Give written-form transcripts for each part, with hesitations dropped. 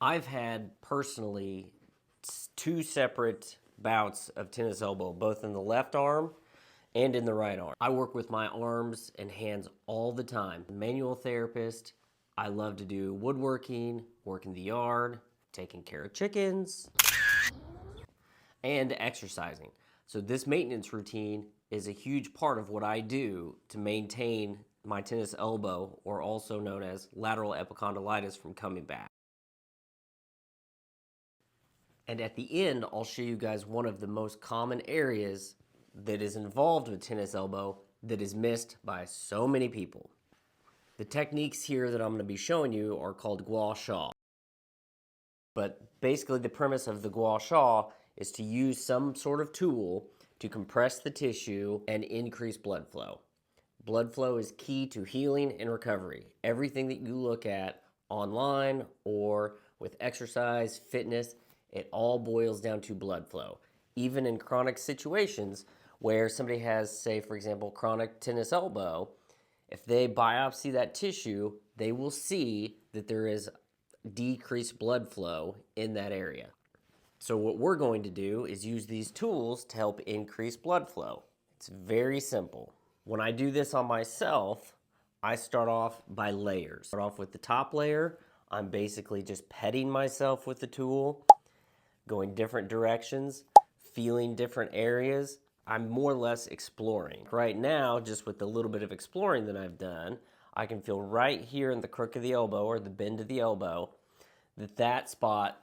I've had personally two separate bouts of tennis elbow, both in the left arm and in the right arm. I work with my arms and hands all the time. Manual therapist, I love to do woodworking, work in the yard, taking care of chickens, and exercising. So this maintenance routine is a huge part of what I do to maintain my tennis elbow, or also known as lateral epicondylitis, from coming back. And at the end, I'll show you guys one of the most common areas that is involved with tennis elbow that is missed by so many people. The techniques here that I'm going to be showing you are called gua sha. But basically the premise of the gua sha is to use some sort of tool to compress the tissue and increase blood flow. Blood flow is key to healing and recovery. Everything that you look at online or with exercise, fitness, it all boils down to blood flow. Even in chronic situations where somebody has, say, for example, chronic tennis elbow, if they biopsy that tissue, they will see that there is decreased blood flow in that area. So what we're going to do is use these tools to help increase blood flow. It's very simple. When I do this on myself, I start off by layers. Start off with the top layer. I'm basically just petting myself with the tool, going different directions, feeling different areas. I'm more or less exploring. Right now, just with the little bit of exploring that I've done, I can feel right here in the crook of the elbow or the bend of the elbow that spot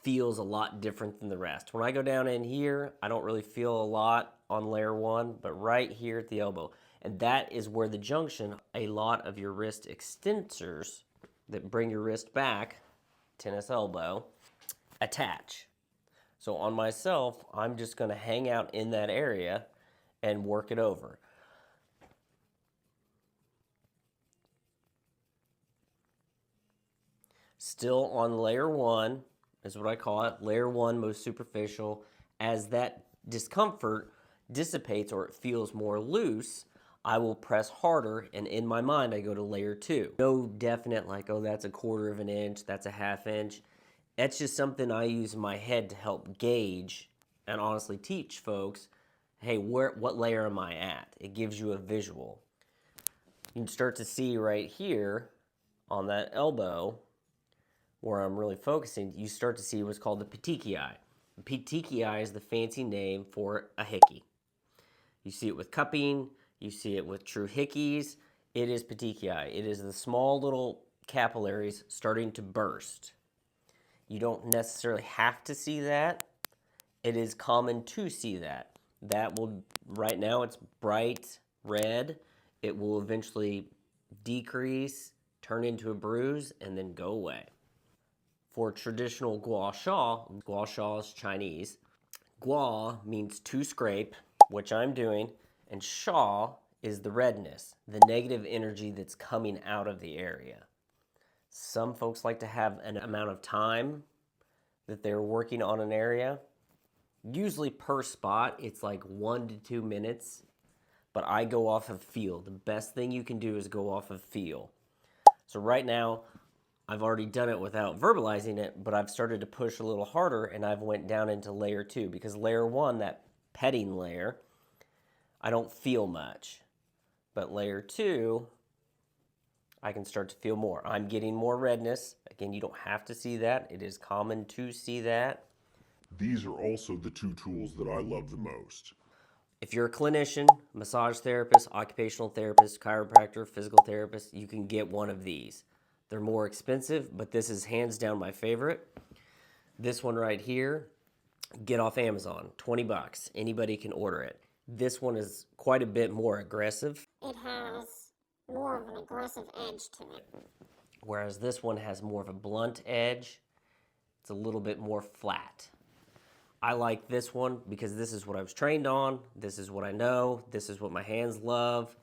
feels a lot different than the rest. When I go down in here, I don't really feel a lot on layer one, but right here at the elbow. And that is where the junction, a lot of your wrist extensors that bring your wrist back, tennis elbow, attach. So on myself, I'm just going to hang out in that area and work it over. Still on layer one is what I call it, layer one, most superficial. As that discomfort dissipates or it feels more loose, I will press harder, and in my mind I go to layer two. No definite like, oh, that's a quarter of an inch, that's a half inch. That's just something I use in my head to help gauge and honestly teach folks, hey, what layer am I at? It gives you a visual. You can start to see right here on that elbow where I'm really focusing, you start to see what's called the petechiae. The petechiae is the fancy name for a hickey. You see it with cupping, you see it with true hickeys. It is petechiae. It is the small little capillaries starting to burst. You don't necessarily have to see that. It is common to see that. That will, right now it's bright red. It will eventually decrease, turn into a bruise, and then go away. For traditional gua sha is Chinese. Gua means to scrape, which I'm doing, and sha is the redness, the negative energy that's coming out of the area. Some folks like to have an amount of time that they're working on an area. Usually per spot, it's like 1 to 2 minutes, but I go off of feel. The best thing you can do is go off of feel. So right now, I've already done it without verbalizing it, but I've started to push a little harder and I've went down into layer two because layer one, that petting layer, I don't feel much. But layer two, I can start to feel more. I'm getting more redness. Again, you don't have to see that. It is common to see that. These are also the two tools that I love the most. If you're a clinician, massage therapist, occupational therapist, chiropractor, physical therapist, you can get one of these. They're more expensive, but this is hands down my favorite. This one right here, get off Amazon, 20 bucks. Anybody can order it. This one is quite a bit more aggressive. It has more of an aggressive edge to it. Whereas this one has more of a blunt edge. It's a little bit more flat. I like this one because this is what I was trained on. This is what I know. This is what my hands love.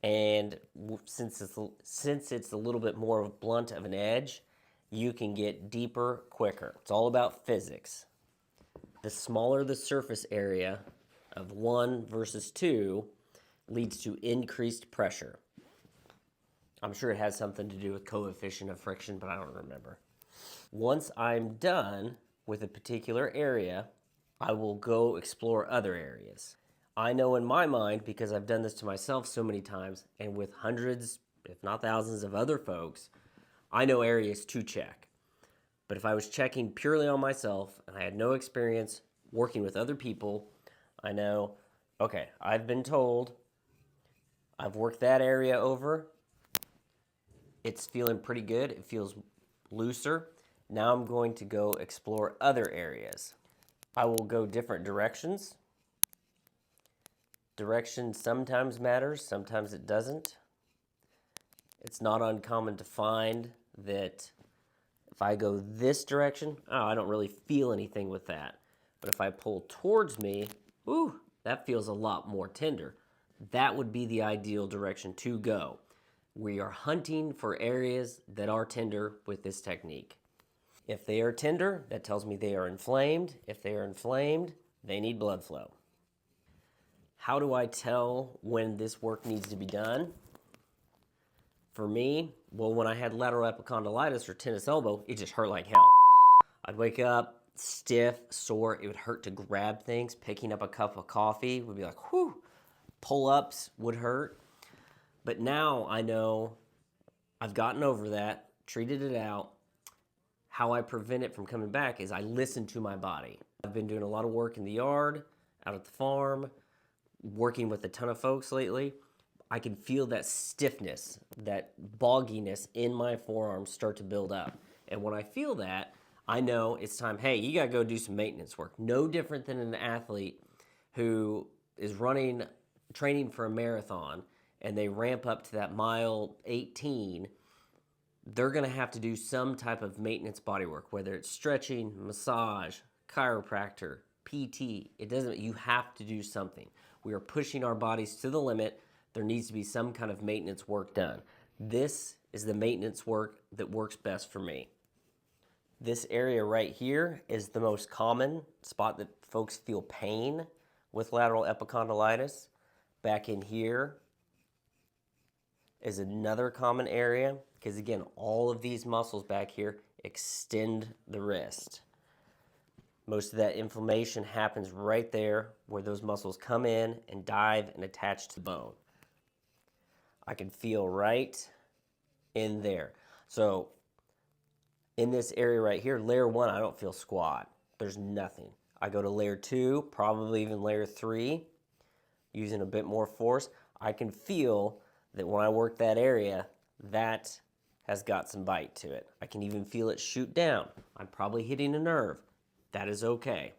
And since it's a little bit more of blunt of an edge, you can get deeper quicker. It's all about physics. The smaller the surface area of 1 versus 2 leads to increased pressure. I'm sure it has something to do with coefficient of friction, but I don't remember. Once I'm done with a particular area, I will go explore other areas. I know in my mind, because I've done this to myself so many times and with hundreds, if not thousands of other folks, I know areas to check. But if I was checking purely on myself and I had no experience working with other people, I know, okay, I've been told, I've worked that area over, it's feeling pretty good, it feels looser. Now I'm going to go explore other areas. I will go different directions. Direction sometimes matters, sometimes it doesn't. It's not uncommon to find that if I go this direction, oh, I don't really feel anything with that. But if I pull towards me, ooh, that feels a lot more tender. That would be the ideal direction to go. We are hunting for areas that are tender with this technique. If they are tender, that tells me they are inflamed. If they are inflamed, they need blood flow. How do I tell when this work needs to be done? For me, well, when I had lateral epicondylitis or tennis elbow, it just hurt like hell. I'd wake up stiff, sore. It would hurt to grab things. Picking up a cup of coffee would be like, whew. Pull-ups would hurt. But now I know I've gotten over that, treated it out. How I prevent it from coming back is I listen to my body. I've been doing a lot of work in the yard, out at the farm, working with a ton of folks lately. I can feel that stiffness, that bogginess in my forearms start to build up. And when I feel that, I know it's time, hey, you gotta go do some maintenance work. No different than an athlete who is training for a marathon, and they ramp up to that mile 18, they're gonna have to do some type of maintenance body work, whether it's stretching, massage, chiropractor, PT. It doesn't, you have to do something. We are pushing our bodies to the limit. There needs to be some kind of maintenance work done. This is the maintenance work that works best for me. This area right here is the most common spot that folks feel pain with lateral epicondylitis. Back in here is another common area because, again, all of these muscles back here extend the wrist. Most of that inflammation happens right there where those muscles come in and dive and attach to the bone. I can feel right in there. So in this area right here, layer 1, I don't feel squat. There's nothing. I go to layer 2, probably even layer 3, using a bit more force. I can feel that when I work that area, that has got some bite to it. I can even feel it shoot down. I'm probably hitting a nerve. That is okay.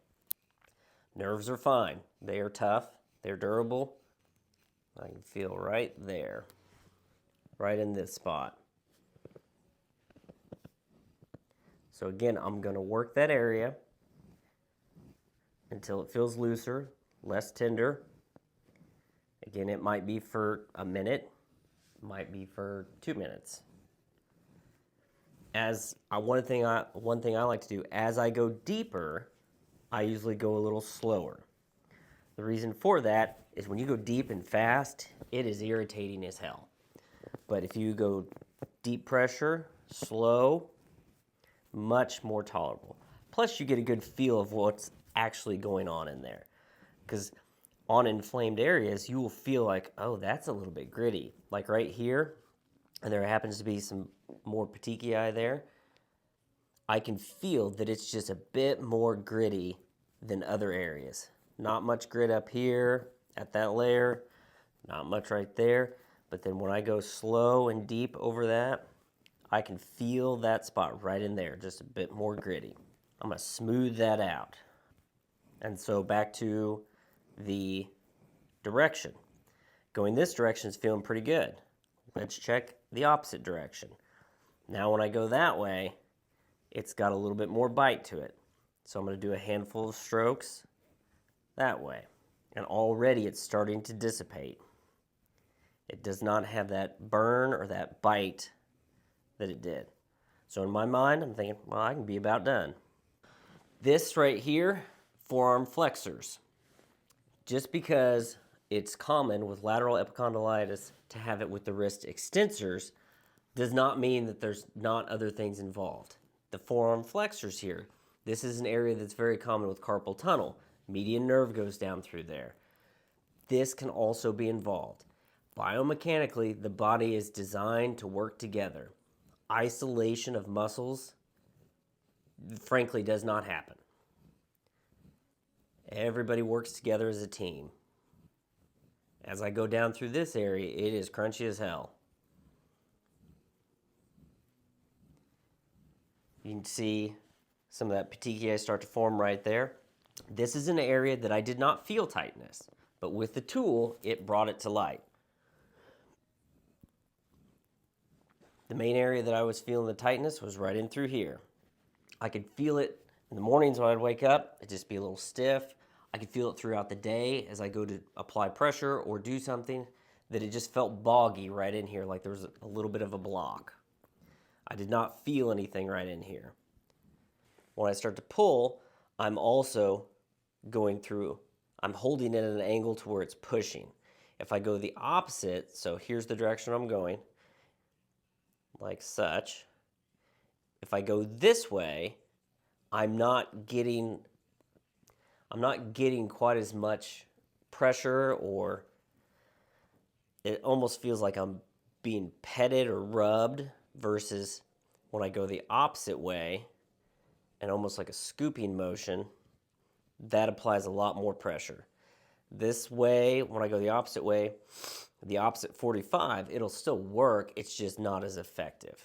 Nerves are fine. They are tough. They're durable. I can feel right there, right in this spot. So again, I'm going to work that area until it feels looser, less tender. Again, it might be for a minute, might be for 2 minutes. One thing I like to do, as I go deeper, I usually go a little slower. The reason for that is when you go deep and fast, it is irritating as hell. But if you go deep pressure, slow, much more tolerable. Plus, you get a good feel of what's actually going on in there. Because on inflamed areas, you will feel like, oh, that's a little bit gritty. Like right here, and there happens to be some more petechiae there, I can feel that it's just a bit more gritty than other areas. Not much grit up here at that layer, not much right there. But then when I go slow and deep over that, I can feel that spot right in there, just a bit more gritty. I'm going to smooth that out. And so back to the direction. Going this direction is feeling pretty good. Let's check the opposite direction. Now when I go that way, it's got a little bit more bite to it. So I'm going to do a handful of strokes that way. And already it's starting to dissipate. It does not have that burn or that bite that it did. So in my mind, I'm thinking, well, I can be about done. This right here, forearm flexors. Just because it's common with lateral epicondylitis to have it with the wrist extensors does not mean that there's not other things involved. the forearm flexors here. This is an area that's very common with carpal tunnel. Median nerve goes down through there. This can also be involved. Biomechanically, the body is designed to work together. Isolation of muscles, frankly, does not happen. Everybody works together as a team. As I go down through this area, it is crunchy as hell. You can see some of that petechiae start to form right there. This is an area that I did not feel tightness, but with the tool, it brought it to light. The main area that I was feeling the tightness was right in through here. I could feel it in the mornings when I'd wake up, it'd just be a little stiff. I could feel it throughout the day as I go to apply pressure or do something, that it just felt boggy right in here, like there was a little bit of a block. I did not feel anything right in here. When I start to pull, I'm also going through, I'm holding it at an angle to where it's pushing. If I go the opposite, so here's the direction I'm going, like such. If I go this way, I'm not getting quite as much pressure, or it almost feels like I'm being petted or rubbed, versus when I go the opposite way and almost like a scooping motion, that applies a lot more pressure. This way, when I go the opposite way, the opposite 45, it'll still work, it's just not as effective.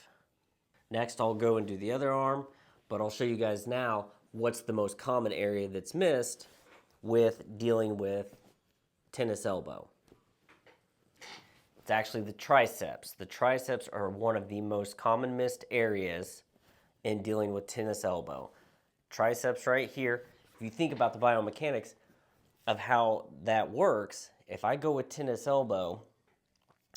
Next, I'll go and do the other arm, but I'll show you guys now what's the most common area that's missed with dealing with tennis elbow. It's actually the triceps. The triceps are one of the most common missed areas in dealing with tennis elbow. Triceps right here, if you think about the biomechanics of how that works, if I go with tennis elbow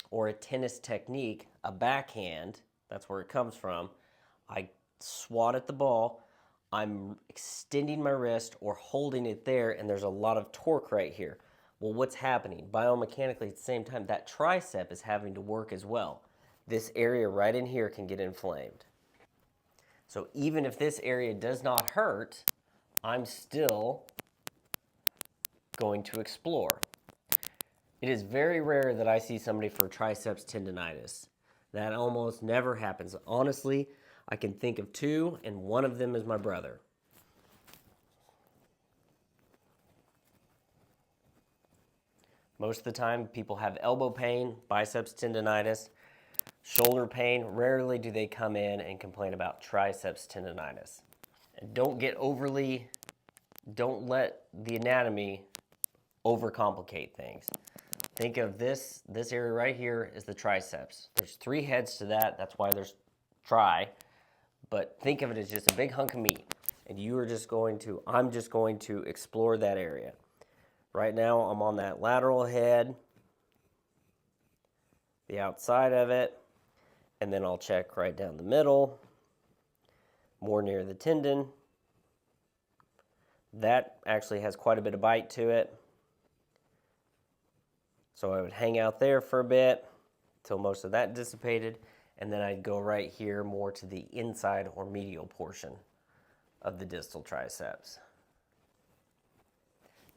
or a tennis technique, a backhand, that's where it comes from, I swat at the ball, I'm extending my wrist or holding it there, and there's a lot of torque right here. Well, what's happening? Biomechanically, at the same time, that tricep is having to work as well. This area right in here can get inflamed. So even if this area does not hurt, I'm still going to explore. It is very rare that I see somebody for triceps tendonitis. That almost never happens. Honestly, I can think of two, and one of them is my brother. Most of the time, people have elbow pain, biceps tendonitis, shoulder pain. Rarely do they come in and complain about triceps tendonitis. And don't let the anatomy overcomplicate things. Think of this area right here is the triceps. There's 3 heads to that, that's why there's tri, but think of it as just a big hunk of meat. And I'm just going to explore that area. Right now, I'm on that lateral head, the outside of it, and then I'll check right down the middle, more near the tendon. That actually has quite a bit of bite to it. So I would hang out there for a bit till most of that dissipated, and then I'd go right here more to the inside or medial portion of the distal triceps.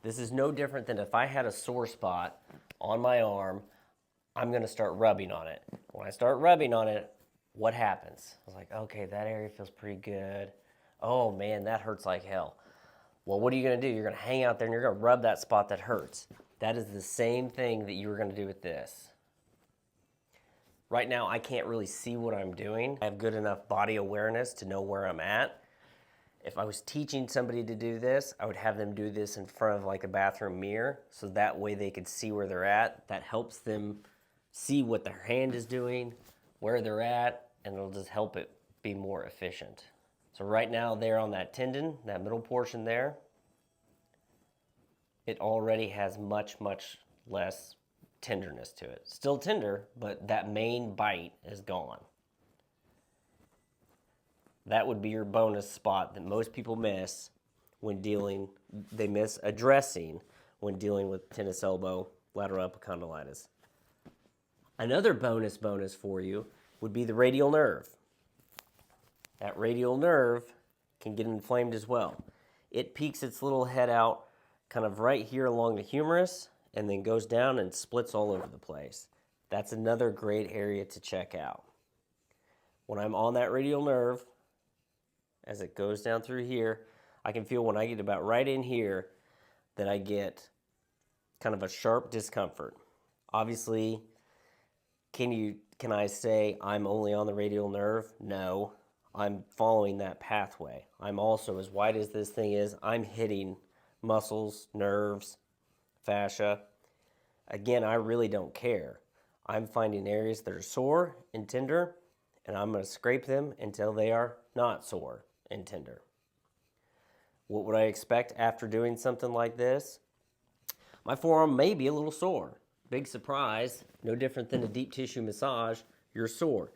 This is no different than if I had a sore spot on my arm, I'm going to start rubbing on it. When I start rubbing on it, what happens? I was like, okay, that area feels pretty good. Oh man, that hurts like hell. Well, what are you going to do? You're going to hang out there and you're going to rub that spot that hurts. That is the same thing that you were going to do with this. Right now, I can't really see what I'm doing. I have good enough body awareness to know where I'm at. If I was teaching somebody to do this, I would have them do this in front of like a bathroom mirror, so that way they could see where they're at. That helps them see what their hand is doing, where they're at, and it'll just help it be more efficient. So right now there on that tendon, that middle portion there, it already has much, much less tenderness to it. Still tender, but that main bite is gone. That would be your bonus spot that most people miss when they miss addressing when dealing with tennis elbow, lateral epicondylitis. Another bonus for you would be the radial nerve. that radial nerve can get inflamed as well. It peeks its little head out kind of right here along the humerus and then goes down and splits all over the place. That's another great area to check out. When I'm on that radial nerve, as it goes down through here, I can feel when I get about right in here that I get kind of a sharp discomfort. Obviously, can I say I'm only on the radial nerve? No. I'm following that pathway. I'm also, as wide as this thing is, I'm hitting muscles, nerves, fascia. Again, I really don't care. I'm finding areas that are sore and tender, and I'm going to scrape them until they are not sore and tender. What would I expect after doing something like this? My forearm may be a little sore. Big surprise, no different than a deep tissue massage, you're sore.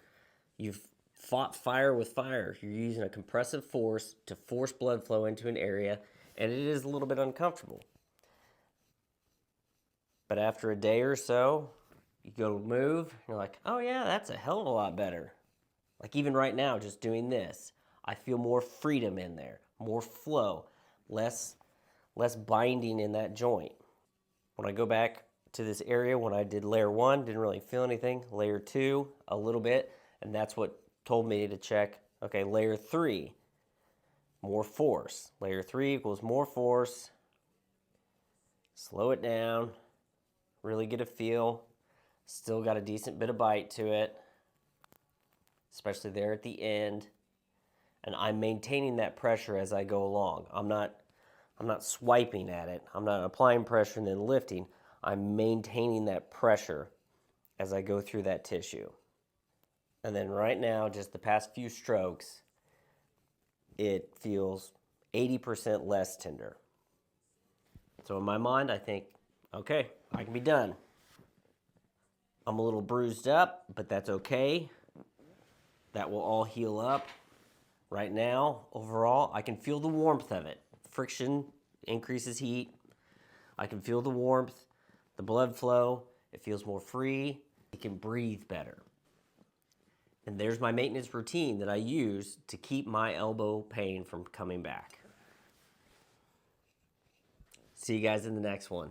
You've fought fire with fire. You're using a compressive force to force blood flow into an area, and it is a little bit uncomfortable. But after a day or so, you go move, you're like, oh yeah, that's a hell of a lot better. Like even right now, just doing this, I feel more freedom in there, more flow, less binding in that joint. When I go back to this area, when I did layer 1, didn't really feel anything. Layer 2, a little bit, and that's what told me to check, okay, layer 3, more force. Layer 3 equals more force. Slow it down, really get a feel. Still got a decent bit of bite to it, especially there at the end. And I'm maintaining that pressure as I go along. I'm not swiping at it. I'm not applying pressure and then lifting. I'm maintaining that pressure as I go through that tissue. And then right now, just the past few strokes, it feels 80% less tender. So in my mind, I think, okay, I can be done. I'm a little bruised up, but that's okay. That will all heal up. Right now, overall, I can feel the warmth of it. Friction increases heat. I can feel the warmth, the blood flow. It feels more free. It can breathe better. And there's my maintenance routine that I use to keep my elbow pain from coming back. See you guys in the next one.